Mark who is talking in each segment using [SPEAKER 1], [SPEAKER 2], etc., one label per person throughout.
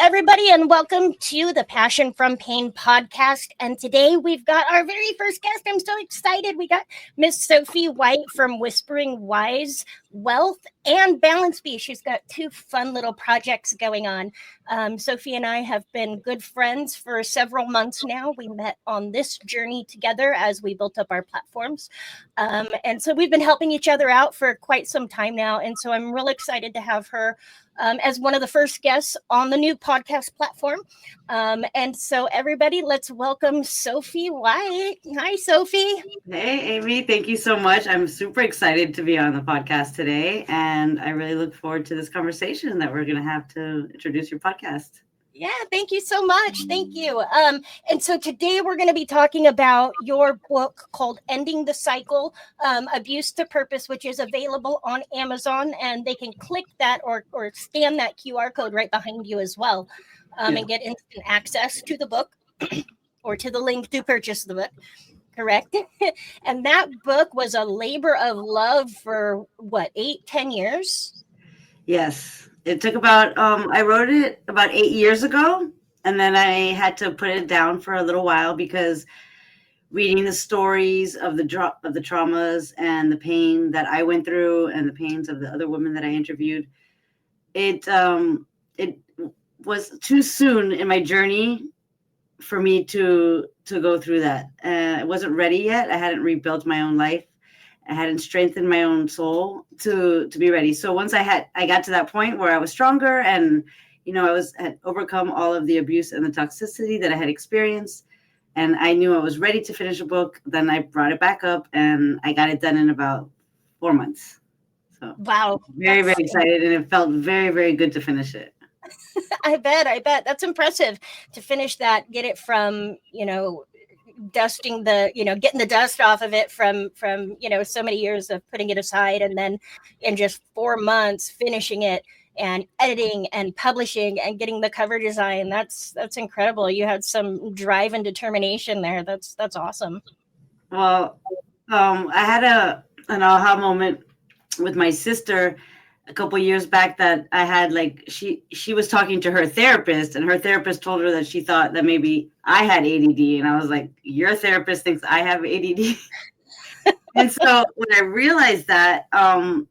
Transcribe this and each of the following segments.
[SPEAKER 1] everybody, and welcome to the Passion from Pain podcast. And today we've got our very first guest. I'm so excited. We got Miss Sophie White from Whispering Wise Wealth and Balance Bee. She's got two fun little projects going on. Sophie and I have been good friends for several months now. We met on this journey together as we built up our platforms. And so we've been helping each other out for quite some time now. And so I'm real excited to have her as one of the first guests on the new podcast platform. And so everybody, let's welcome Sophie White. Hi, Sophie.
[SPEAKER 2] Hey, Amy. Thank you so much. I'm super excited to be on the podcast today. And I really look forward to this conversation that we're going to have to introduce your podcast.
[SPEAKER 1] Yeah, thank you so much. Thank you. And so today we're going to be talking about your book called Ending the Cycle, Abuse to Purpose, which is available on Amazon, and they can click that or scan that QR code right behind you as well, and get instant access to the book or to the link to purchase the book. Correct. And that book was a labor of love for 8-10 years?
[SPEAKER 2] Yes. It took about, I wrote it about 8 years ago, and then I had to put it down for a little while because reading the stories of the traumas and the pain that I went through and the pains of the other women that I interviewed, it was too soon in my journey for me to go through that. I wasn't ready yet. I hadn't rebuilt my own life. I hadn't strengthened my own soul to be ready. So once I got to that point where I was stronger and, I had overcome all of the abuse and the toxicity that I had experienced, and I knew I was ready to finish a book, then I brought it back up and I got it done in about 4 months. So
[SPEAKER 1] wow.
[SPEAKER 2] Very, very excited. And it felt very, very good to finish it.
[SPEAKER 1] I bet. That's impressive to finish that, get it from, dusting getting the dust off of it from so many years of putting it aside, and then in just 4 months finishing it and editing and publishing and getting the cover design. That's incredible. You had some drive and determination there. That's awesome.
[SPEAKER 2] Well, I had an aha moment with my sister a couple of years back that I had, she was talking to her therapist, and her therapist told her that she thought that maybe I had ADD. And I was like, your therapist thinks I have ADD? And so when I realized that,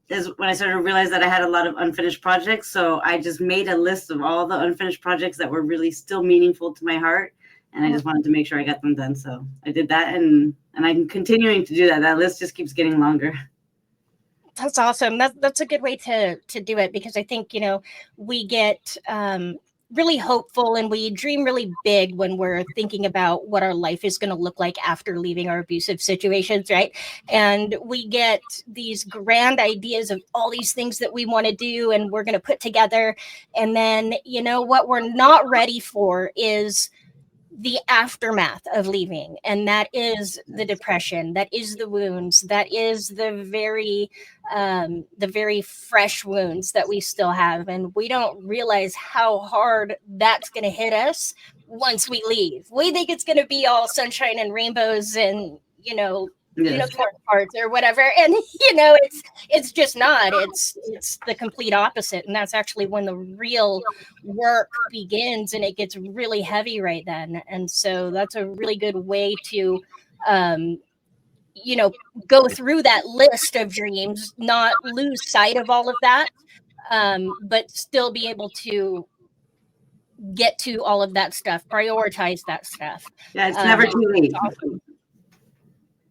[SPEAKER 2] is when I started to realize that I had a lot of unfinished projects. So I just made a list of all the unfinished projects that were really still meaningful to my heart. And I just wanted to make sure I got them done. So I did that, and I'm continuing to do that. That list just keeps getting longer.
[SPEAKER 1] That's awesome. That's a good way to do it, because I think, we get really hopeful and we dream really big when we're thinking about what our life is going to look like after leaving our abusive situations, right? And we get these grand ideas of all these things that we want to do and we're going to put together. And then, what we're not ready for is the aftermath of leaving, and that is the depression, that is the wounds, that is the very fresh wounds that we still have, and we don't realize how hard that's going to hit us once we leave. We think it's going to be all sunshine and rainbows and unicorn parts or whatever, and it's just not. It's the complete opposite, and that's actually when the real work begins, and it gets really heavy right then. And so that's a really good way to go through that list of dreams, not lose sight of all of that, but still be able to get to all of that stuff, prioritize that stuff.
[SPEAKER 2] Yeah, it's never too late.
[SPEAKER 1] Awesome.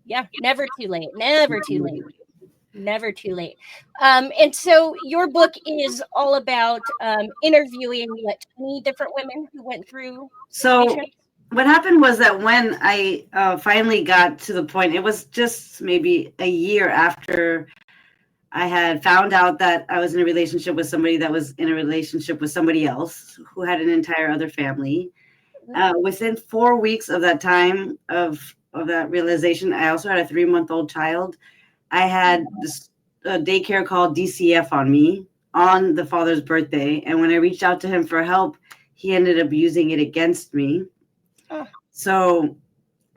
[SPEAKER 1] Yeah, never too late. Never too late. Never too late. And so your book is all about interviewing 20 different women who went through.
[SPEAKER 2] So what happened was that when I finally got to the point, it was just maybe a year after I had found out that I was in a relationship with somebody that was in a relationship with somebody else who had an entire other family. Within 4 weeks of that time of that realization, I also had a 3-month-old child. I had this daycare called DCF on me on the father's birthday. And when I reached out to him for help, he ended up using it against me. Oh. So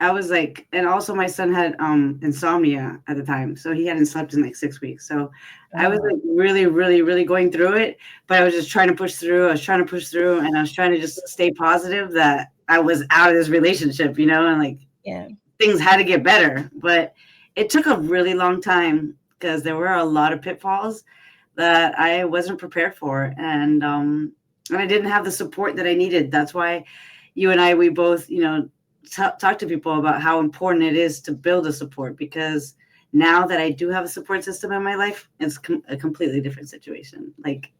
[SPEAKER 2] I was like, and also my son had insomnia at the time, so he hadn't slept in like 6 weeks. So I was like really, really, really going through it, but I was just trying to push through. I was trying to push through, and I was trying to just stay positive that I was out of this relationship, and like things had to get better. But it took a really long time because there were a lot of pitfalls that I wasn't prepared for, and I didn't have the support that I needed. That's why you and I, we both, talk to people about how important it is to build a support, because now that I do have a support system in my life, it's a completely different situation. Like,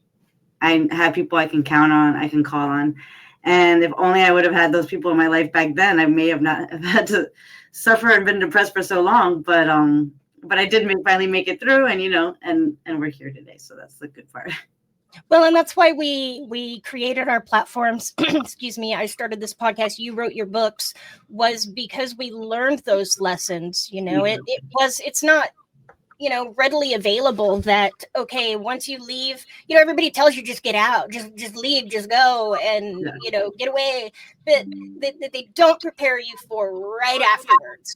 [SPEAKER 2] I have people I can count on, I can call on. And if only I would have had those people in my life back then, I may have not have had to suffer and been depressed for so long. But I did finally make it through, and we're here today. So that's the good part.
[SPEAKER 1] Well, and that's why we created our platforms. Excuse me. I started this podcast. You wrote your books, was because we learned those lessons. It's not, readily available that, okay, once you leave, everybody tells you just get out, just leave, just go, and, get away. But they don't prepare you for right afterwards.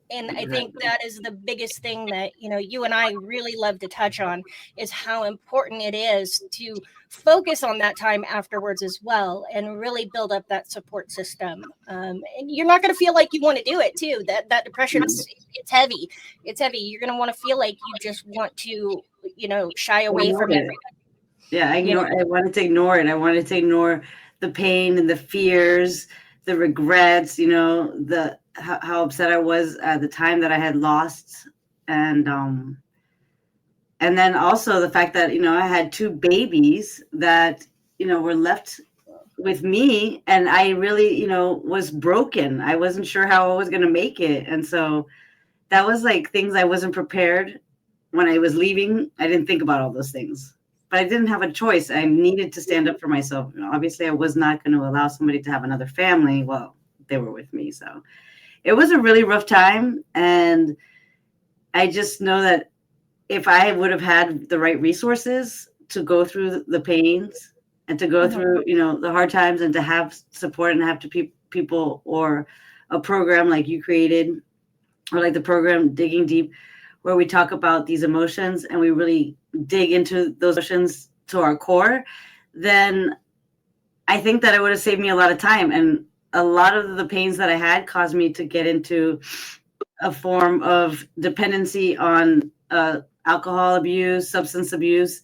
[SPEAKER 1] And I think that is the biggest thing that, you and I really love to touch on, is how important it is to focus on that time afterwards as well, and really build up that support system. And you're not going to feel like you want to do it too. That depression, it's heavy. It's heavy. You're going to want to feel like you just want to, shy away from it.
[SPEAKER 2] Yeah, I wanted to ignore it. I wanted to ignore the pain and the fears, the regrets, how upset I was at the time that I had lost. And then also the fact that, I had two babies that, were left with me, and I really, was broken. I wasn't sure how I was going to make it. And so that was like things I wasn't prepared. When I was leaving, I didn't think about all those things, but I didn't have a choice. I needed to stand up for myself. Obviously I was not going to allow somebody to have another family while they were with me. So it was a really rough time. And I just know that if I would have had the right resources to go through the pains and to go through, the hard times, and to have support and have to people, or a program like you created, or like the program Digging Deep, where we talk about these emotions and we really dig into those emotions to our core, then I think that it would have saved me a lot of time. And a lot of the pains that I had caused me to get into a form of dependency on alcohol abuse, substance abuse,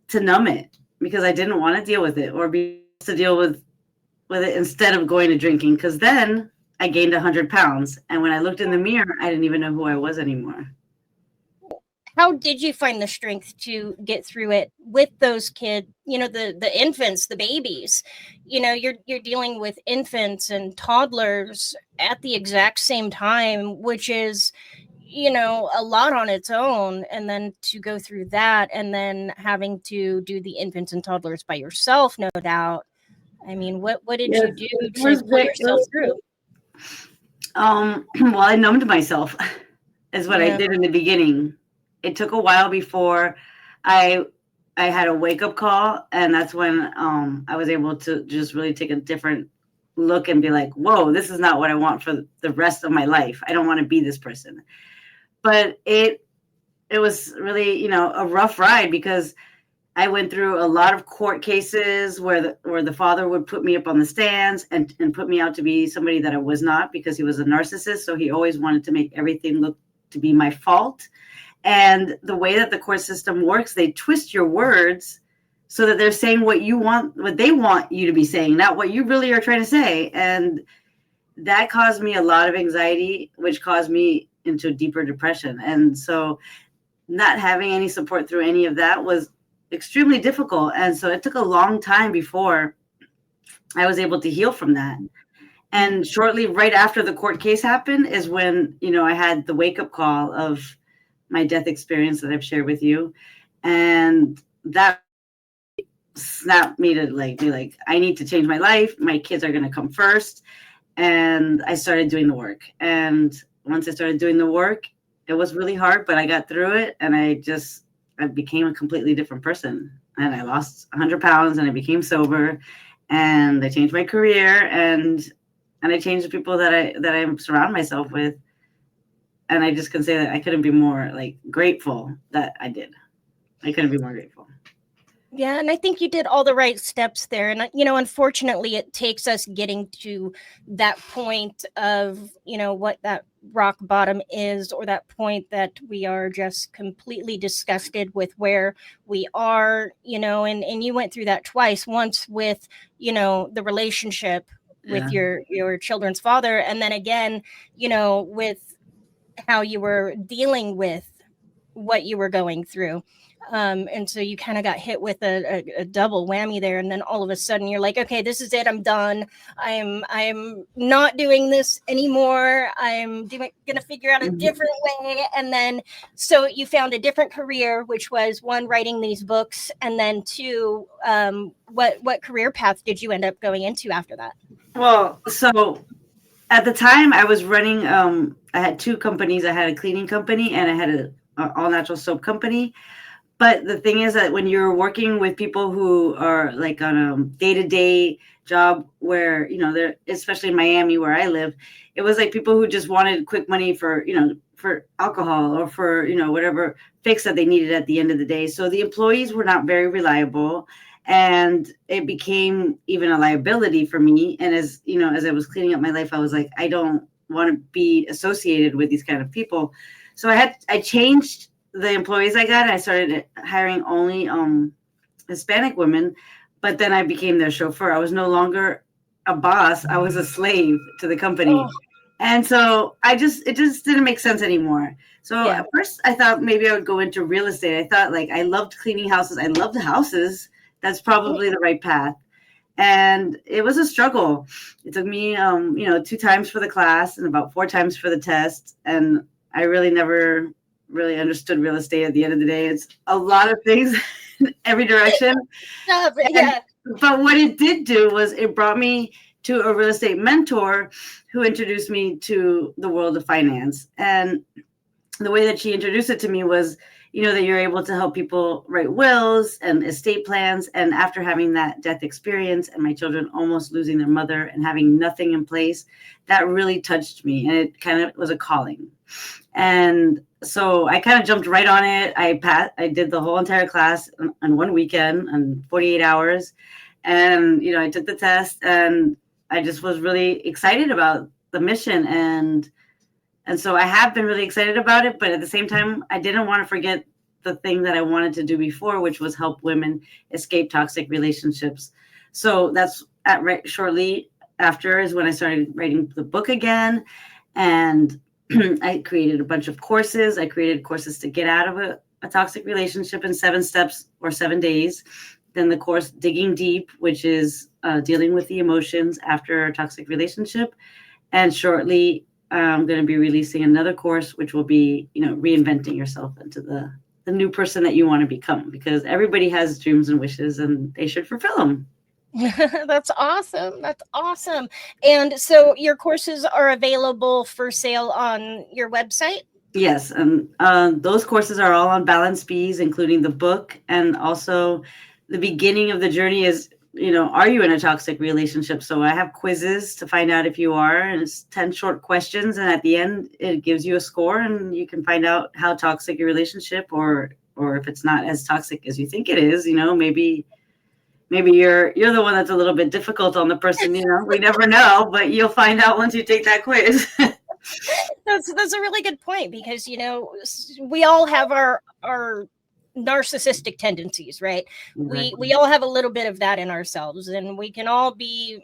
[SPEAKER 2] to numb it, because I didn't want to deal with it, or be to deal with it instead of going to drinking. Because then I gained 100 pounds. And when I looked in the mirror, I didn't even know who I was anymore.
[SPEAKER 1] How did you find the strength to get through it with those kids, the infants, the babies? You're dealing with infants and toddlers at the exact same time, which is, a lot on its own. And then to go through that, and then having to do the infants and toddlers by yourself, no doubt. I mean, what did you do to pull yourself through?
[SPEAKER 2] Well, I numbed myself is what I did in the beginning. It took a while before I had a wake-up call, and that's when I was able to just really take a different look and be like, whoa, this is not what I want for the rest of my life. I don't want to be this person. But it was really, a rough ride, because I went through a lot of court cases where the father would put me up on the stands and put me out to be somebody that I was not, because he was a narcissist. So he always wanted to make everything look to be my fault. And the way that the court system works, they twist your words so that they're saying what they want you to be saying, not what you really are trying to say. And that caused me a lot of anxiety, which caused me into deeper depression. And so not having any support through any of that was extremely difficult. And so it took a long time before I was able to heal from that. And shortly right after the court case happened is when, I had the wake-up call of my death experience that I've shared with you. And that snapped me to be like, I need to change my life. My kids are going to come first. And I started doing the work. And once I started doing the work, it was really hard, but I got through it. And I became a completely different person. And I lost 100 pounds, and I became sober, and I changed my career. And and I changed the people that I surround myself with. And I just can say that I couldn't be more like grateful that I did. I couldn't be more grateful.
[SPEAKER 1] Yeah, and I think you did all the right steps there. And, unfortunately, it takes us getting to that point of, what that rock bottom is, or that point that we are just completely disgusted with where we are, and you went through that twice, once with, the relationship with
[SPEAKER 2] Yeah.
[SPEAKER 1] your children's father, and then again, with how you were dealing with what you were going through. And so you kind of got hit with a double whammy there, and then all of a sudden you're like, okay, this is it, I'm done. I'm not doing this anymore. Gonna figure out a
[SPEAKER 2] Mhm.
[SPEAKER 1] different way. And then so you found a different career, which was one, writing these books, and then two, what career path did you end up going into after that?
[SPEAKER 2] Well, so at the time I was running, I had two companies. I had a cleaning company and I had a all natural soap company. But the thing is that when you're working with people who are like on a day-to-day job where, they're, especially in Miami where I live, it was like people who just wanted quick money for, for alcohol or for, whatever fix that they needed at the end of the day. So the employees were not very reliable, and it became even a liability for me. And as I was cleaning up my life, I was like, I don't want to be associated with these kind of people. So I changed the employees I got. I started hiring only Hispanic women, but then I became their chauffeur. I was no longer a boss. I was a slave to the company.
[SPEAKER 1] Oh,
[SPEAKER 2] And so it just didn't make sense anymore. So
[SPEAKER 1] yeah.
[SPEAKER 2] at first I thought maybe I would go into real estate. I thought, like, I loved cleaning houses. I loved houses. That's probably the right path. And it was a struggle. It took me, 2 times for the class and about 4 times for the test. And I really never really understood real estate. At the end of the day, it's a lot of things in every direction. And,
[SPEAKER 1] Yeah.
[SPEAKER 2] but what it did do was it brought me to a real estate mentor who introduced me to the world of finance. And the way that she introduced it to me was, that you're able to help people write wills and estate plans. And after having that death experience and my children almost losing their mother and having nothing in place, that really touched me. And it kind of was a calling. And so I kind of jumped right on it. I did the whole entire class on one weekend on 48 hours. And, I took the test, and I just was really excited about the mission. And so I have been really excited about it, but at the same time, I didn't want to forget the thing that I wanted to do before, which was help women escape toxic relationships. So that's shortly after is when I started writing the book again. And I created a bunch of courses. I created courses to get out of a toxic relationship in 7 steps or 7 days. Then the course Digging Deep, which is dealing with the emotions after a toxic relationship. And shortly, I'm going to be releasing another course, which will be, reinventing yourself into the new person that you want to become, because everybody has dreams and wishes and they should fulfill them.
[SPEAKER 1] That's awesome. That's awesome. And so your courses are available for sale on your website?
[SPEAKER 2] Yes. And those courses are all on balance fees, including the book. And also the beginning of the journey is, are you in a toxic relationship? So I have quizzes to find out if you are, and it's 10 short questions. And at the end, it gives you a score, and you can find out how toxic your relationship, or if it's not as toxic as you think it is. Maybe you're the one that's a little bit difficult on the person. We never know, but you'll find out once you take that quiz.
[SPEAKER 1] That's a really good point, because we all have our narcissistic tendencies, right?
[SPEAKER 2] Exactly.
[SPEAKER 1] We all have a little bit of that in ourselves, and we can all be,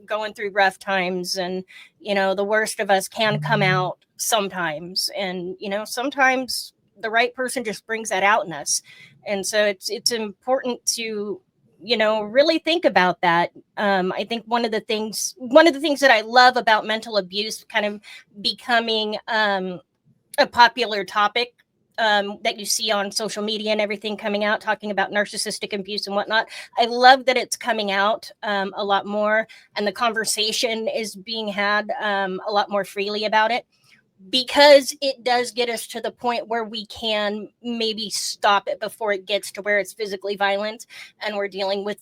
[SPEAKER 1] going through rough times, and the worst of us can come out sometimes, and sometimes the right person just brings that out in us. And so it's important to really think about that. I think one of the things that I love about mental abuse kind of becoming a popular topic, that you see on social media and everything coming out, talking about narcissistic abuse and whatnot. I love that it's coming out a lot more, and the conversation is being had a lot more freely about it. because it does get us to the point where we can maybe stop it before it gets to where it's physically violent and we're dealing with,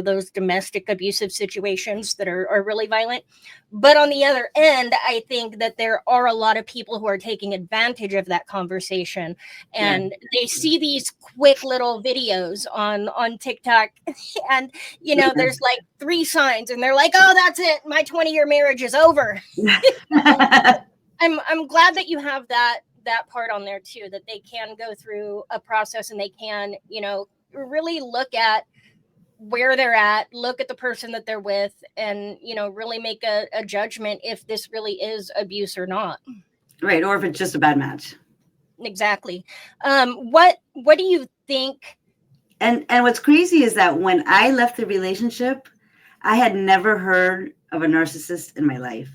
[SPEAKER 1] those domestic abusive situations that are really violent. But on the other end, I think that there are a lot of people who are taking advantage of that conversation, and they see these quick little videos on TikTok and, there's like 3 signs and they're like, oh, that's it. My 20-year marriage is over. I'm glad that you have that part on there too, that they can go through a process and they can, really look at where they're at, look at the person that they're with, and, really make a judgment if this really is abuse or not.
[SPEAKER 2] Right. Or if it's just a bad match.
[SPEAKER 1] Exactly. What do you think?
[SPEAKER 2] And what's crazy is that when I left the relationship, I had never heard of a narcissist in my life.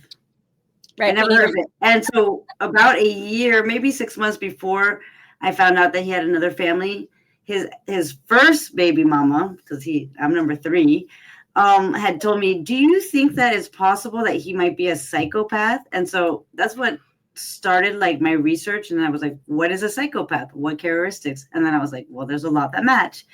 [SPEAKER 2] Right, I never heard of it. And so about a year, maybe 6 months before I found out that he had another family, his first baby mama, because I'm number 3, had told me, do you think that it's possible that he might be a psychopath? And so that's what started like my research. And I was like, what is a psychopath? What characteristics? And then I was like, well, there's a lot that match.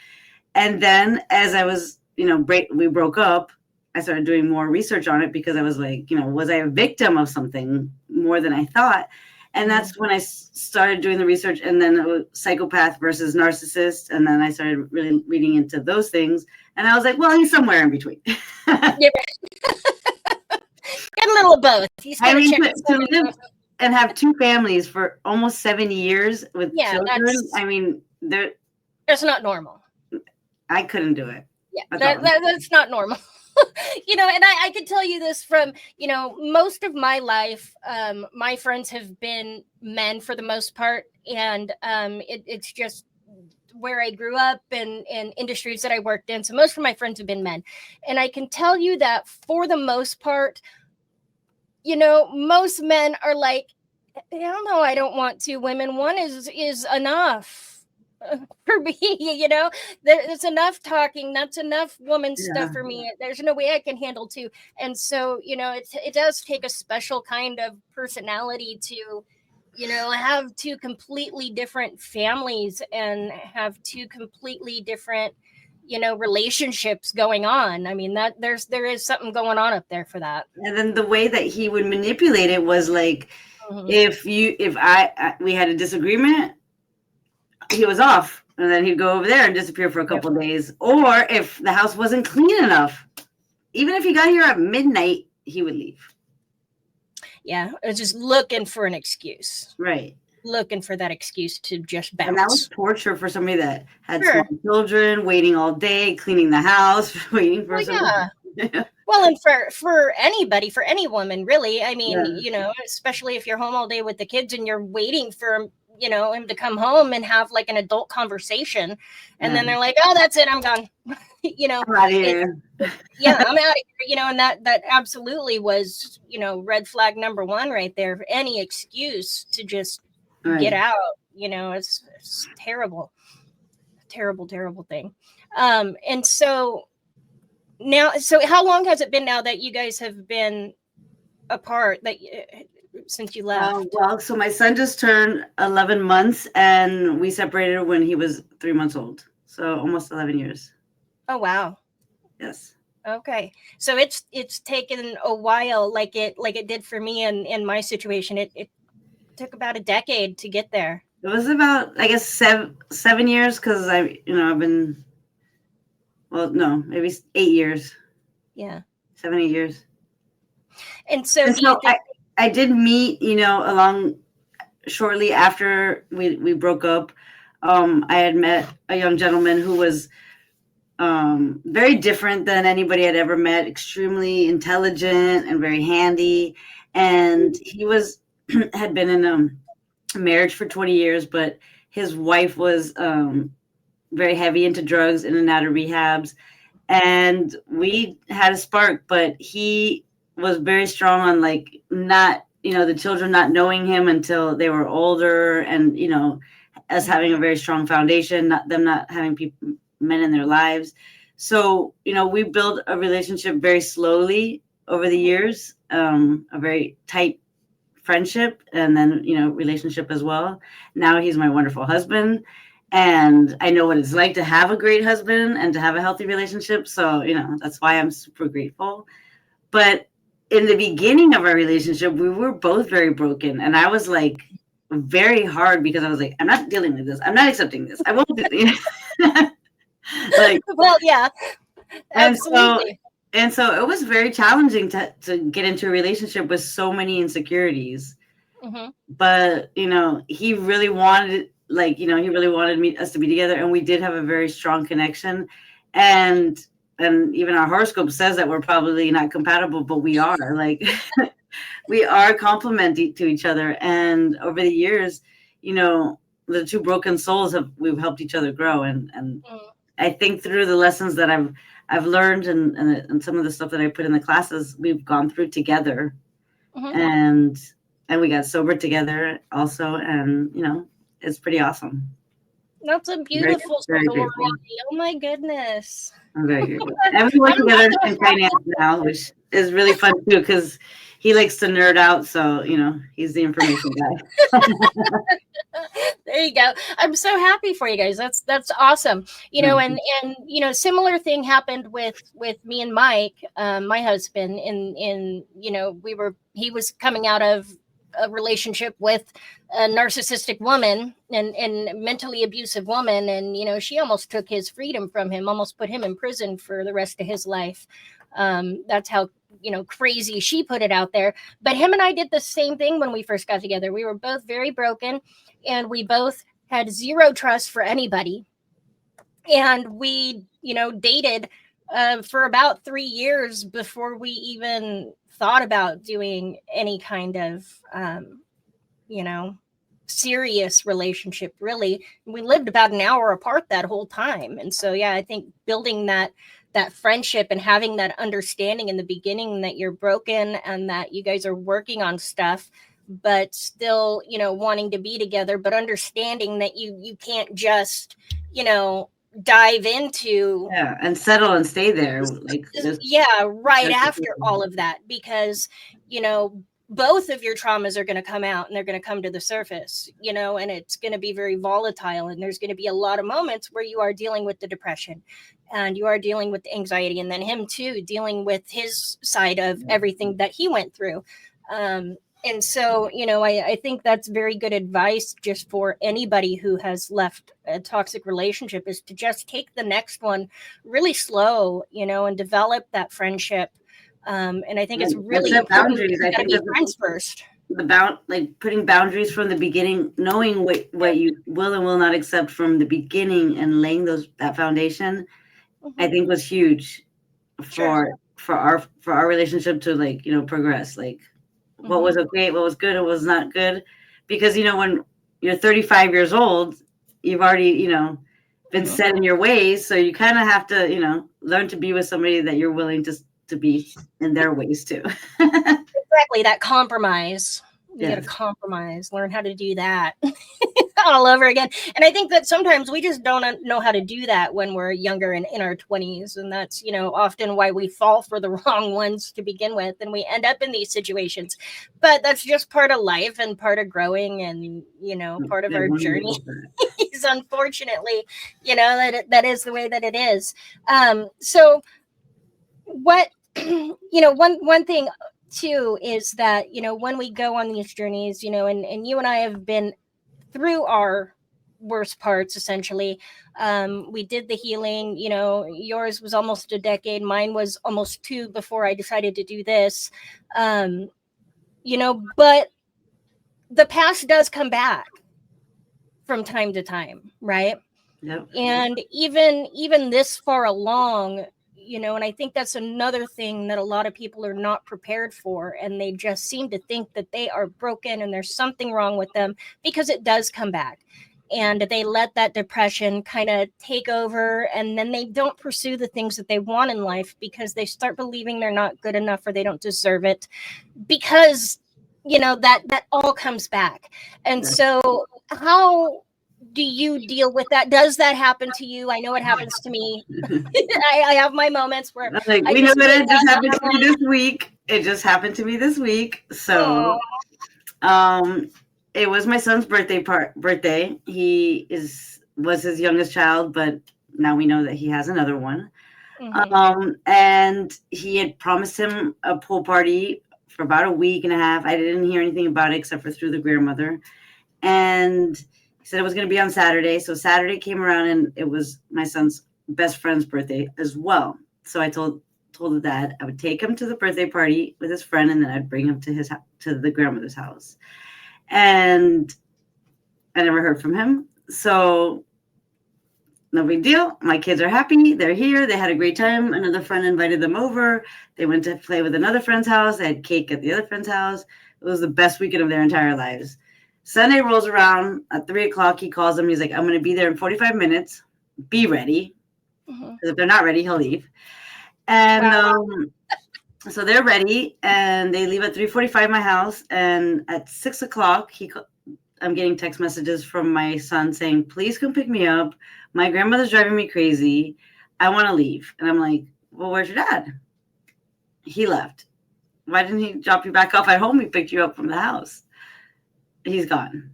[SPEAKER 2] And then as I was, we broke up, I started doing more research on it because I was like, was I a victim of something more than I thought? And that's when I started doing the research, and then it was psychopath versus narcissist. And then I started really reading into those things. And I was like, well, he's somewhere in between.
[SPEAKER 1] Get a little of both.
[SPEAKER 2] To live and have 2 families for almost 7 years with children,
[SPEAKER 1] that's not normal.
[SPEAKER 2] I couldn't do it.
[SPEAKER 1] Yeah, that's not normal. And I could tell you this from, most of my life, my friends have been men for the most part. And it's just where I grew up and industries that I worked in. So most of my friends have been men. And I can tell you that for the most part, most men are like, hell no, I don't want 2 women. One is enough. For me, there's enough talking. That's enough woman stuff for me. There's no way I can handle 2. And so, it does take a special kind of personality to, have 2 completely different families and have 2 completely different, relationships going on. I mean, there is something going on up there for that.
[SPEAKER 2] And then the way that he would manipulate it was like, if we had a disagreement, he was off, and then he'd go over there and disappear for a couple of days. Or if the house wasn't clean enough, even if he got here at midnight, he would leave.
[SPEAKER 1] Yeah, I was just looking for an excuse.
[SPEAKER 2] Right.
[SPEAKER 1] Looking for that excuse to just bounce.
[SPEAKER 2] And that was torture for somebody that had small children, waiting all day, cleaning the house, waiting for somebody.
[SPEAKER 1] Well, and for anybody, for any woman, really. I mean, especially if you're home all day with the kids and you're waiting for him to come home and have like an adult conversation, and then they're like, oh, that's it, I'm gone. I'm out of here. I'm out of here. And that absolutely was, red flag number 1 right there. Any excuse to just get out, it's terrible, terrible thing. And so now, how long has it been now that you guys have been apart, since you left?
[SPEAKER 2] Well, so my son just turned 11 months, and we separated when he was 3 months old. So almost 11 years.
[SPEAKER 1] Oh, wow.
[SPEAKER 2] Yes.
[SPEAKER 1] Okay. So it's taken a while, like it did for me in my situation. It took about a decade to get there.
[SPEAKER 2] It was about, I guess, seven years, because I've been, maybe 8 years.
[SPEAKER 1] Yeah.
[SPEAKER 2] 7, 8 years.
[SPEAKER 1] And so
[SPEAKER 2] I did meet, along shortly after we broke up. I had met a young gentleman who was very different than anybody I'd ever met, extremely intelligent and very handy. And he had been in a marriage for 20 years, but his wife was very heavy into drugs, in and out of rehabs. And we had a spark, but he was very strong on not, the children not knowing him until they were older, and, us having a very strong foundation, them not having men in their lives. So, we built a relationship very slowly over the years, a very tight friendship and then, relationship as well. Now he's my wonderful husband. And I know what it's like to have a great husband and to have a healthy relationship. So, that's why I'm super grateful. But in the beginning of our relationship, we were both very broken. And I was like very hard because I was like, I'm not dealing with this. I'm not accepting this. I won't do it. Like,
[SPEAKER 1] well, yeah, absolutely.
[SPEAKER 2] And so it was very challenging to get into a relationship with so many insecurities.
[SPEAKER 1] Mm-hmm.
[SPEAKER 2] But, he really wanted, he really wanted us to be together. And we did have a very strong connection. And even our horoscope says that we're probably not compatible, but we are. Like, we are complementing to each other. And over the years, the two broken souls we've helped each other grow. And I think through the lessons that I've learned and some of the stuff that I put in the classes, we've gone through together. Mm-hmm. And we got sober together also. And, it's pretty awesome.
[SPEAKER 1] That's a beautiful story. Oh my goodness.
[SPEAKER 2] I'm very grateful. And we work together in finance now, which is really fun too, because he likes to nerd out. So, he's the information guy.
[SPEAKER 1] There you go. I'm so happy for you guys. That's awesome. And similar thing happened with me and Mike, my husband, he was coming out of a relationship with a narcissistic woman and mentally abusive woman. And, she almost took his freedom from him, almost put him in prison for the rest of his life. That's how, crazy she put it out there. But him and I did the same thing when we first got together. We were both very broken and we both had zero trust for anybody. And we, dated for about 3 years before we even thought about doing any kind of, serious relationship, really. We lived about an hour apart that whole time. And so, yeah, I think building that friendship and having that understanding in the beginning that you're broken and that you guys are working on stuff, but still, wanting to be together, but understanding that you can't just, dive into
[SPEAKER 2] and settle and stay there
[SPEAKER 1] right after all of that, because both of your traumas are going to come out and they're going to come to the surface, and it's going to be very volatile, and there's going to be a lot of moments where you are dealing with the depression and you are dealing with the anxiety, and then him too dealing with his side of everything that he went through. And so, I think that's very good advice just for anybody who has left a toxic relationship, is to just take the next one really slow, and develop that friendship. And I think it's really important to be friends first.
[SPEAKER 2] Putting boundaries from the beginning, knowing what you will and will not accept from the beginning, and laying that foundation, mm-hmm. I think was huge for our relationship to progress. What was okay, what was good, what was not good. Because, when you're 35 years old, you've already, been mm-hmm. set in your ways. So you kind of have to, learn to be with somebody that you're willing to be in their ways too.
[SPEAKER 1] Exactly. That compromise. You got to compromise, learn how to do that all over again. And I think that sometimes we just don't know how to do that when we're younger and in our 20s. And that's, often why we fall for the wrong ones to begin with. And we end up in these situations. But that's just part of life and part of growing and, part of our journey. Is unfortunately, that is the way that it is. So what, one thing too is that, when we go on these journeys, and you and I have been through our worst parts, essentially. We did the healing, yours was almost a decade. Mine was almost 2 before I decided to do this. But the past does come back from time to time. Right.
[SPEAKER 2] Yep.
[SPEAKER 1] And even this far along, and I think that's another thing that a lot of people are not prepared for. And they just seem to think that they are broken and there's something wrong with them, because it does come back. And they let that depression kind of take over. And then they don't pursue the things that they want in life because they start believing they're not good enough or they don't deserve it, because, that all comes back. And so how do you deal with that? Does that happen to you? I know it happens to me. I have my moments where
[SPEAKER 2] we know that it just happened to me this week. It just happened to me this week. So Um, it was my son's birthday. Was his youngest child, but now we know that he has another one.
[SPEAKER 1] Mm-hmm.
[SPEAKER 2] And he had promised him a pool party for about a week and a half. I didn't hear anything about it except for through the grandmother. And he said it was going to be on Saturday. So Saturday came around and it was my son's best friend's birthday as well. So I told the dad I would take him to the birthday party with his friend, and then I'd bring him to the grandmother's house. And I never heard from him. So no big deal. My kids are happy. They're here. They had a great time. Another friend invited them over. They went to play with another friend's house. They had cake at the other friend's house. It was the best weekend of their entire lives. Sunday rolls around at 3:00. He calls them. He's like, I'm going to be there in 45 minutes. Be ready. Because if they're not ready, he'll leave. And so they're ready, and they leave at 3:45 my house. And at 6:00, I'm getting text messages from my son saying, please come pick me up. My grandmother's driving me crazy. I want to leave. And I'm like, well, where's your dad? He left. Why didn't he drop you back off at home? He picked you up from the house. He's gone.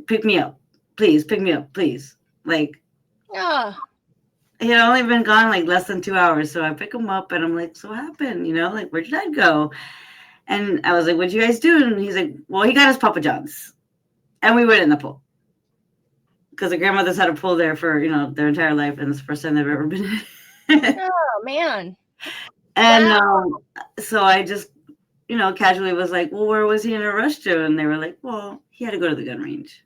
[SPEAKER 2] Pick me up. Please, pick me up, please. Like, he had only been gone like less than 2 hours. So I pick him up and I'm like, so what happened? Like, where'd your dad go? And I was like, what'd you guys do? And he's like, well, he got his Papa John's. And we went in the pool. Because the grandmother's had a pool there for, their entire life. And it's the first time they've ever been in.
[SPEAKER 1] Oh, man.
[SPEAKER 2] And so I just, casually was like, well, where was he in a rush to? And they were like, well, he had to go to the gun range.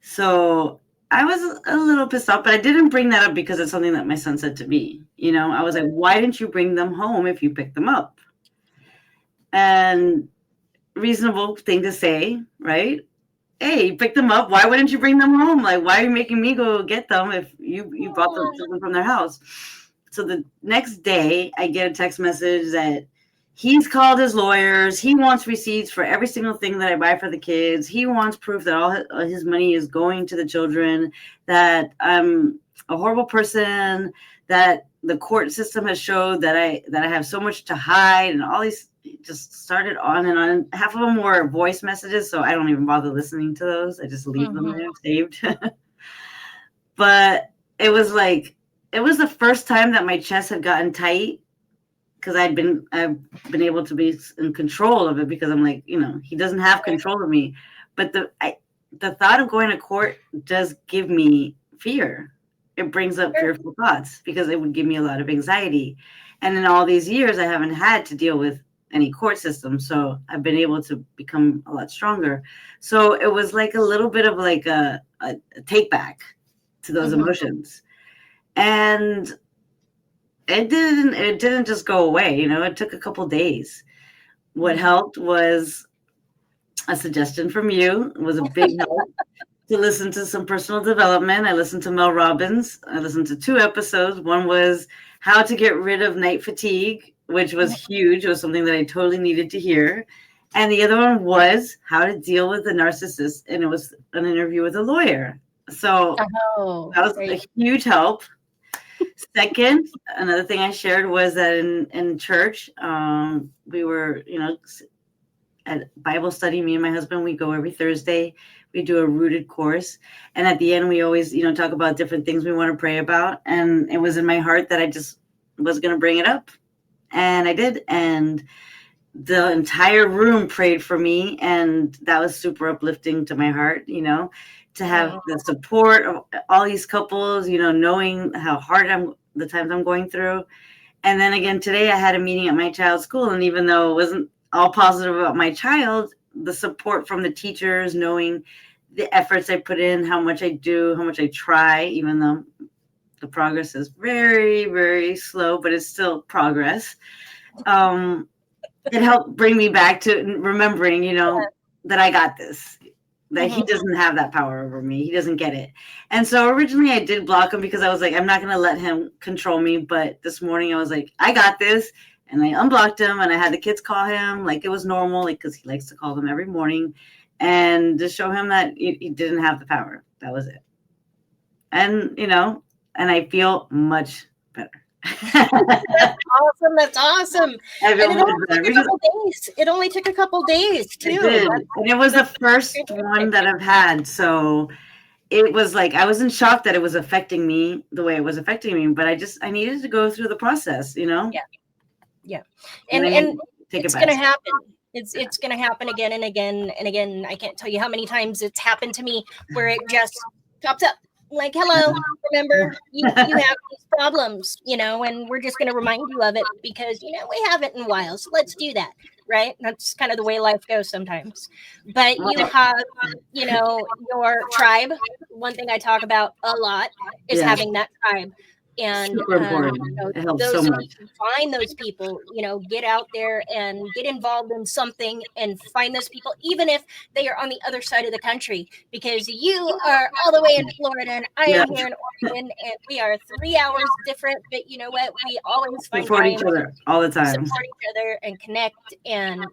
[SPEAKER 2] So I was a little pissed off, but I didn't bring that up because it's something that my son said to me. I was like, why didn't you bring them home if you picked them up? And reasonable thing to say, right? Hey, you picked them up. Why wouldn't you bring them home? Like, why are you making me go get them if you brought them from their house? So the next day, I get a text message that he's called his lawyers. He wants receipts for every single thing that I buy for the kids. He wants proof that all his money is going to the children, that I'm a horrible person, that the court system has showed that I have so much to hide, and all these just started on and on. Half of them were voice messages, so I don't even bother listening to those. I just leave them there saved. But it was the first time that my chest had gotten tight, because I've been able to be in control of it, because I'm like, he doesn't have control of me. But the thought of going to court does give me fear. It brings up fearful thoughts because it would give me a lot of anxiety. And in all these years, I haven't had to deal with any court system. So I've been able to become a lot stronger. So it was like a little bit of like a take back to those emotions. And it didn't just go away. It took a couple days. What helped was a suggestion from you. It was a big help to listen to some personal development. I listened to Mel Robbins. I listened to 2 episodes. One was how to get rid of night fatigue, which was huge. It was something that I totally needed to hear. And the other one was how to deal with a narcissist. And it was an interview with a lawyer. So that was a huge help. Second, another thing I shared was that in church, we were, at Bible study, me and my husband, we go every Thursday. We do a rooted course. And at the end, we always, talk about different things we want to pray about. And it was in my heart that I just was going to bring it up. And I did. And the entire room prayed for me. And that was super uplifting to my heart, to have the support of all these couples, knowing how hard the times I'm going through. And then again, today I had a meeting at my child's school. And even though it wasn't all positive about my child, the support from the teachers, knowing the efforts I put in, how much I do, how much I try, even though the progress is very, very slow, but it's still progress. It helped bring me back to remembering, that I got this, that he doesn't have that power over me. He doesn't get it. And so originally I did block him because I was like, I'm not going to let him control me. But this morning I was like, I got this. And I unblocked him, and I had the kids call him like it was normal, because he likes to call them every morning, and to show him that he didn't have the power. That was it. And, and I feel much better.
[SPEAKER 1] That's awesome. That's awesome.
[SPEAKER 2] I
[SPEAKER 1] And
[SPEAKER 2] feel
[SPEAKER 1] it
[SPEAKER 2] much
[SPEAKER 1] only
[SPEAKER 2] better
[SPEAKER 1] took a
[SPEAKER 2] because
[SPEAKER 1] couple days. It only took a couple days
[SPEAKER 2] it
[SPEAKER 1] too.
[SPEAKER 2] did. And it was the
[SPEAKER 1] That's
[SPEAKER 2] first one
[SPEAKER 1] fantastic.
[SPEAKER 2] that I've had. So it was like I was in shock that it was affecting me the way it was affecting me, but I needed to go through the process,
[SPEAKER 1] Yeah, yeah.
[SPEAKER 2] and
[SPEAKER 1] And
[SPEAKER 2] then take it
[SPEAKER 1] it's
[SPEAKER 2] back.
[SPEAKER 1] gonna happen. It's gonna happen again and again and again. I can't tell you how many times it's happened to me where it just pops up. Like, hello, remember you have these problems, and we're just gonna remind you of it because we haven't in a while. So let's do that. Right? That's kind of the way life goes sometimes. But you
[SPEAKER 2] Well,
[SPEAKER 1] have, your tribe. One thing I talk about a lot is
[SPEAKER 2] yeah,
[SPEAKER 1] having that tribe. And
[SPEAKER 2] super important. It helps so
[SPEAKER 1] those
[SPEAKER 2] much.
[SPEAKER 1] find those people, get out there and get involved in something and find those people, even if they are on the other side of the country, because you are all the way in Florida and I
[SPEAKER 2] Yeah,
[SPEAKER 1] am here in Oregon, and we are 3 hours different. But you know what? We always find
[SPEAKER 2] support each
[SPEAKER 1] time
[SPEAKER 2] other all the time.
[SPEAKER 1] support each other and connect and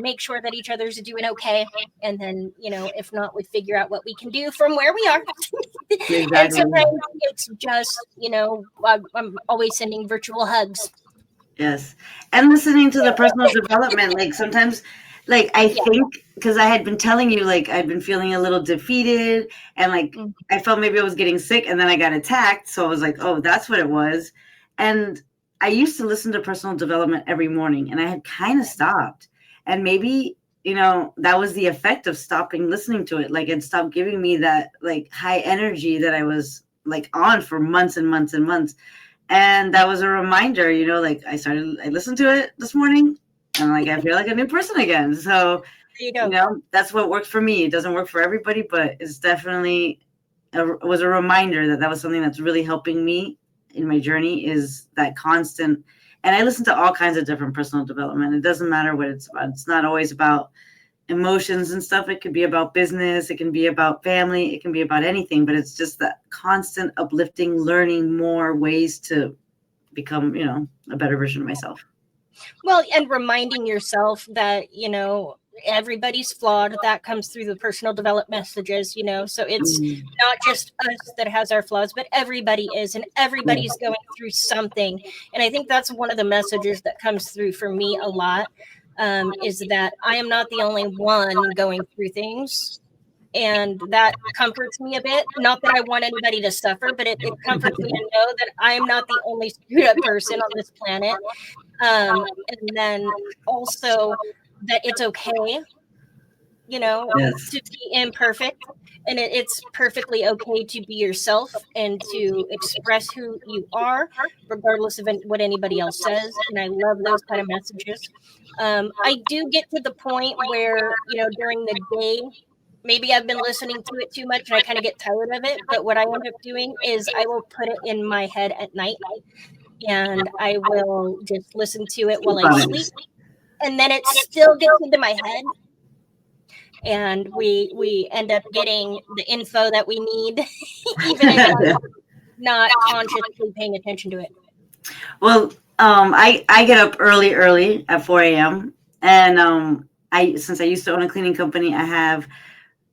[SPEAKER 1] make sure that each other's doing okay, and then if not, we figure out what we can do from where we are. And
[SPEAKER 2] Exactly.
[SPEAKER 1] sometimes it's just I'm always sending virtual hugs.
[SPEAKER 2] Yes. And listening to the personal development, like sometimes, like I
[SPEAKER 1] Yeah.
[SPEAKER 2] think because I had been telling you, like I'd been feeling a little defeated and like
[SPEAKER 1] Mm.
[SPEAKER 2] I felt maybe I was getting sick and then I got attacked. So I was like, oh, that's what it was. And I used to listen to personal development every morning and I had kind of stopped. And maybe, that was the effect of stopping listening to it. Like it stopped giving me that like high energy that I was like on for months and months and months. And that was a reminder, like I listened to it this morning and like I feel like a new person again. So,
[SPEAKER 1] There you go.
[SPEAKER 2] that's what works for me. It doesn't work for everybody, but it's definitely was a reminder that was something that's really helping me in my journey is that constant. And I listen to all kinds of different personal development. It doesn't matter what it's about. It's not always about emotions and stuff. It could be about business, it can be about family, it can be about anything, but it's just that constant uplifting, learning more ways to become, a better version of myself.
[SPEAKER 1] Well, and reminding yourself that everybody's flawed. That comes through the personal development messages. So it's
[SPEAKER 2] Mm,
[SPEAKER 1] not just us that has our flaws, but everybody is, and
[SPEAKER 2] yeah.
[SPEAKER 1] everybody's going through something. And I think that's one of the messages that comes through for me a lot, is that I am not the only one going through things. And that comforts me a bit. Not that I want anybody to suffer, but it comforts me to know that I am not the only screwed up person on this planet. And then also that it's okay,
[SPEAKER 2] Yes.
[SPEAKER 1] to be imperfect, and it's perfectly okay to be yourself and to express who you are, regardless of what anybody else says. And I love those kind of messages. I do get to the point where, during the day, maybe I've been listening to it too much and I kind of get tired of it. But what I end up doing is I will put it in my head at night and I will just listen to it while
[SPEAKER 2] Keep
[SPEAKER 1] I
[SPEAKER 2] on
[SPEAKER 1] sleep.
[SPEAKER 2] it.
[SPEAKER 1] And then it still gets into my head, and we end up getting the info that we need, even if I'm not consciously paying attention to it.
[SPEAKER 2] Well, I get up early at 4 a.m. and I since I used to own a cleaning company, I have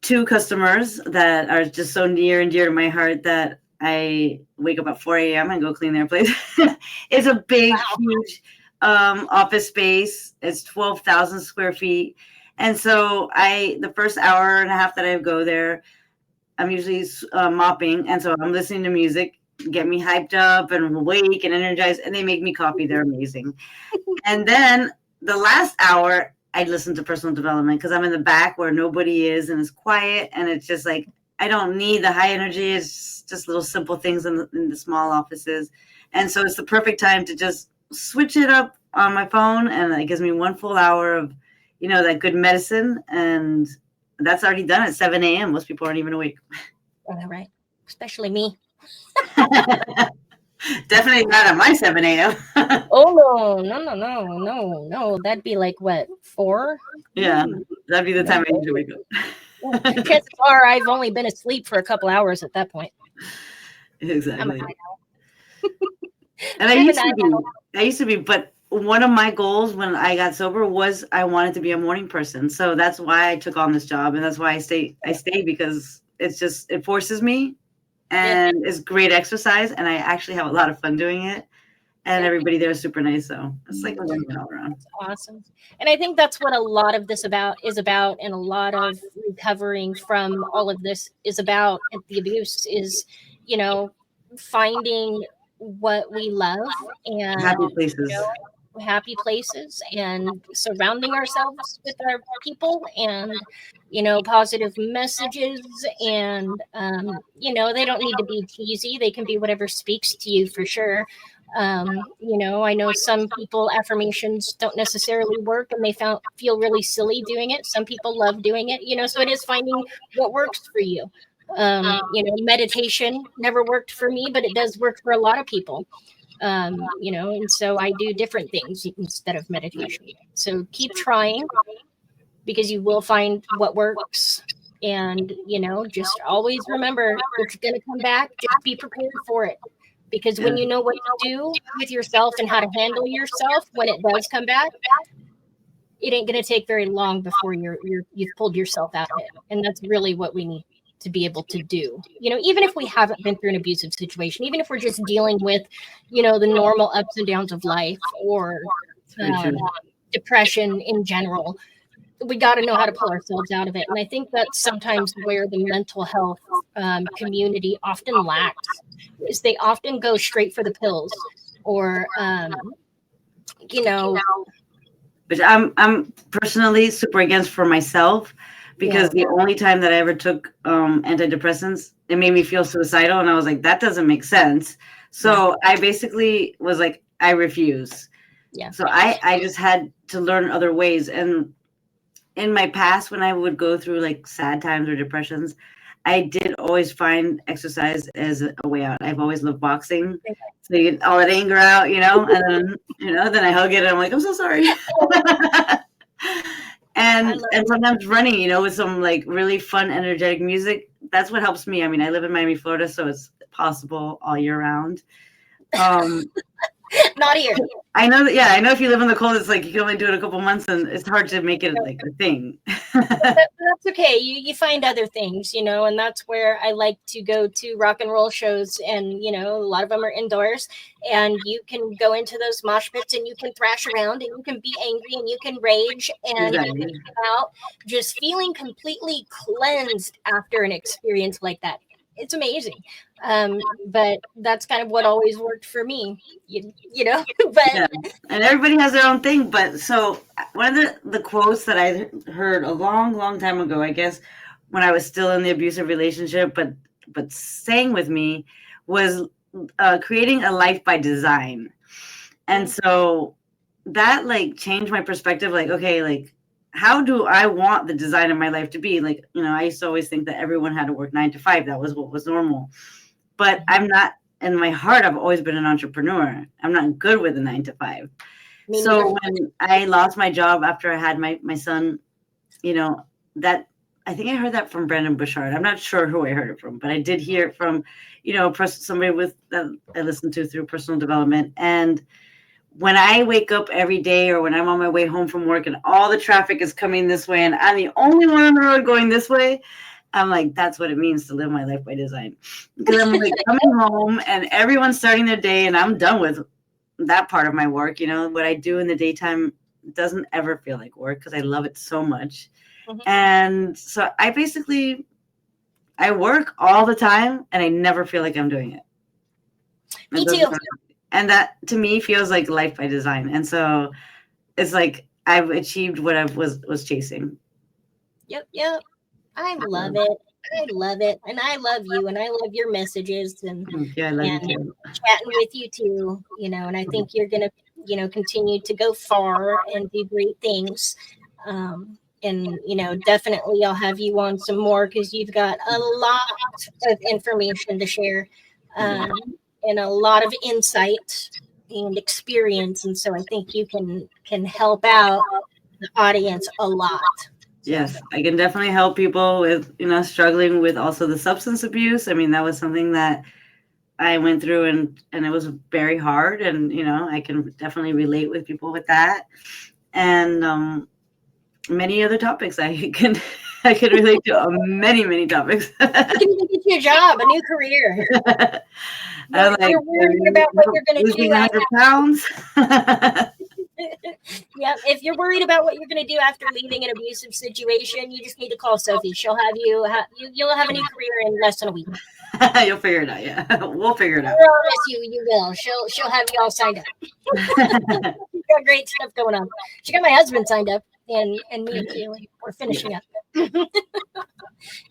[SPEAKER 2] two customers that are just so near and dear to my heart that I wake up at 4 a.m. and go clean their place. It's a big,
[SPEAKER 1] Wow.
[SPEAKER 2] huge office space. It's 12,000 square feet. And so the first hour and a half that I go there, I'm usually mopping. And so I'm listening to music, get me hyped up and awake and energized. And they make me coffee. They're amazing. And then the last hour, I listen to personal development because I'm in the back where nobody is and it's quiet. And it's just like, I don't need the high energy. It's just little simple things in the small offices. And so it's the perfect time to just switch it up on my phone. And it gives me one full hour of, that good medicine. And that's already done at 7 a.m. Most people aren't even awake.
[SPEAKER 1] All right. Especially me.
[SPEAKER 2] Definitely not at my 7 a.m.
[SPEAKER 1] Oh no. That'd be like what, 4?
[SPEAKER 2] Yeah, that'd be the
[SPEAKER 1] No
[SPEAKER 2] time I
[SPEAKER 1] way.
[SPEAKER 2] usually wake
[SPEAKER 1] Yeah.
[SPEAKER 2] up.
[SPEAKER 1] Chances are I've only been asleep for a couple hours at that point. I'm a
[SPEAKER 2] Exactly.
[SPEAKER 1] night
[SPEAKER 2] And
[SPEAKER 1] I'm a night
[SPEAKER 2] I used to be, but one of my goals when I got sober was I wanted to be a morning person. So that's why I took on this job, and that's why I stay because it forces me
[SPEAKER 1] Yeah.
[SPEAKER 2] and it's great exercise and I actually have a lot of fun doing it. and everybody there is super nice. So it's like a win-win all around.
[SPEAKER 1] Awesome. And I think that's what a lot of this is about, and a lot of recovering from all of this is about. And the abuse is, finding what we love and
[SPEAKER 2] Happy places.
[SPEAKER 1] Happy places, and surrounding ourselves with our people, and positive messages, and they don't need to be cheesy. They can be whatever speaks to you, for sure. I know some people, affirmations don't necessarily work, and they feel really silly doing it. Some people love doing it, so it is finding what works for you. Meditation never worked for me, but it does work for a lot of people. And so I do different things instead of meditation. So keep trying, because you will find what works. And, just always remember, it's going to come back. Just be prepared for it. Because when you know what to do with yourself and how to handle yourself when it does come back, it ain't going to take very long before you've pulled yourself out of it. And that's really what we need to be able to do. Even if we haven't been through an abusive situation, even if we're just dealing with, the normal ups and downs of life, or depression in general, we got to know how to pull ourselves out of it. And I think that's sometimes where the mental health community often lacks, is they often go straight for the pills, or
[SPEAKER 2] Which I'm personally super against for myself, because the only time that I ever took antidepressants, it made me feel suicidal, and I was like, that doesn't make sense. So I basically was like, I refuse. So I just had to learn other ways. And in my past, when I would go through like sad times or depressions, I did always find exercise as a way out. I've always loved boxing. So you get all that anger out, and then, then I hug it and I'm like, I'm so sorry. And sometimes running, with some like really fun, energetic music. That's what helps me. I mean, I live in Miami, Florida, so it's possible all year round.
[SPEAKER 1] Not here.
[SPEAKER 2] I know that. Yeah, I know if you live in the cold, it's like you can only do it a couple months, and it's hard to make it like a thing.
[SPEAKER 1] That's okay. You find other things, and that's where I like to go to rock and roll shows, and a lot of them are indoors, and you can go into those mosh pits, and you can thrash around, and you can be angry, and you can rage, and you can come out just feeling completely cleansed after an experience like that. It's amazing. But that's kind of what always worked for me, but
[SPEAKER 2] and everybody has their own thing. But so one of the quotes that I heard a long time ago, I guess, when I was still in the abusive relationship, but staying with me, was creating a life by design. And so that like changed my perspective. Like, okay, like, how do I want the design of my life to be? Like, I used to always think that everyone had to work 9 to 5. That was what was normal. But I'm not, in my heart, I've always been an entrepreneur. I'm not good with a 9 to 5. So when I lost my job after I had my son, that, I think I heard that from Brandon Bouchard. I'm not sure who I heard it from, but I did hear it from, somebody that I listened to through personal development. And when I wake up every day, or when I'm on my way home from work and all the traffic is coming this way and I'm the only one on the road going this way, I'm like, that's what it means to live my life by design. Because I'm like coming home and everyone's starting their day and I'm done with that part of my work. What I do in the daytime doesn't ever feel like work, because I love it so much. And so I work all the time and I never feel like I'm doing it.
[SPEAKER 1] Me too.
[SPEAKER 2] And that to me feels like life by design. And so it's like I've achieved what I was chasing.
[SPEAKER 1] Yep. I love it. And I love you, and I love your messages, and chatting with you too, and I think you're going to, continue to go far and do great things. And, definitely I'll have you on some more, because you've got a lot of information to share. And a lot of insight and experience, and so I think you can help out the audience a lot.
[SPEAKER 2] Yes, I can definitely help people with struggling with also the substance abuse. I mean, that was something that I went through, and it was very hard, and I can definitely relate with people with that, and many other topics I can I can relate to many, many topics.
[SPEAKER 1] You can even get you a job, a new career.
[SPEAKER 2] I'm like,
[SPEAKER 1] You're worried about what you're going to
[SPEAKER 2] losing
[SPEAKER 1] do
[SPEAKER 2] 100 pounds.
[SPEAKER 1] Yeah, if you're worried about what you're going to do after leaving an abusive situation, you just need to call Sophie. She'll have you'll have a new career in less than a week.
[SPEAKER 2] You'll figure it out. Yeah, we'll figure it
[SPEAKER 1] I
[SPEAKER 2] out.
[SPEAKER 1] promise you will. She'll have you all signed up. She's got great stuff going on. She got my husband signed up and me too. We're finishing up.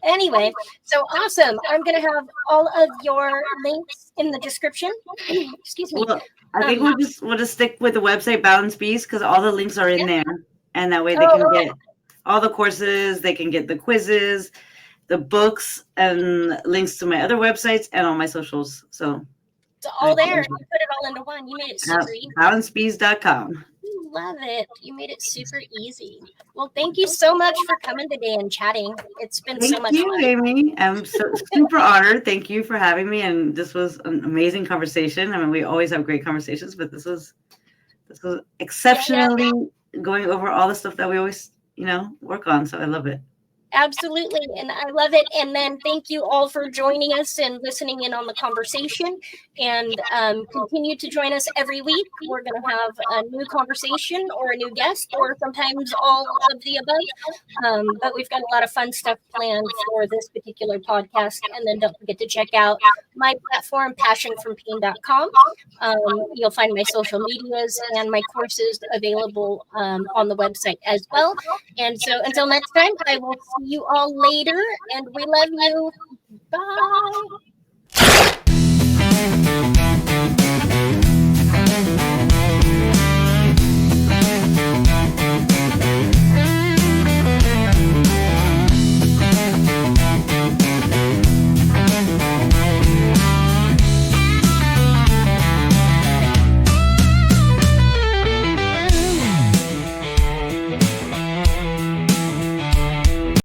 [SPEAKER 1] Anyway, so awesome. I'm going to have all of your links in the description. Excuse me.
[SPEAKER 2] Well, I think we'll just stick with the website Balance Bees because all the links are in there, and that way they can get all the courses, they can get the quizzes, the books, and links to my other websites and all my socials. So
[SPEAKER 1] it's all there. You put it all into one. You made it super easy.
[SPEAKER 2] balancebees.com.
[SPEAKER 1] Love it. You made it super easy. Well, thank you so much for coming today and chatting. It's been so much fun.
[SPEAKER 2] Thank you, Amy. I'm so super honored. Thank you for having me. And this was an amazing conversation. I mean, we always have great conversations, but this was exceptionally going over all the stuff that we always, work on. So I love it.
[SPEAKER 1] Absolutely. And I love it. And then thank you all for joining us and listening in on the conversation, and continue to join us every week. We're going to have a new conversation or a new guest or sometimes all of the above. But we've got a lot of fun stuff planned for this particular podcast. And then don't forget to check out my platform, passionfrompain.com. You'll find my social medias and my courses available on the website as well. And so until next time, I will see you all later, and we love you. Bye.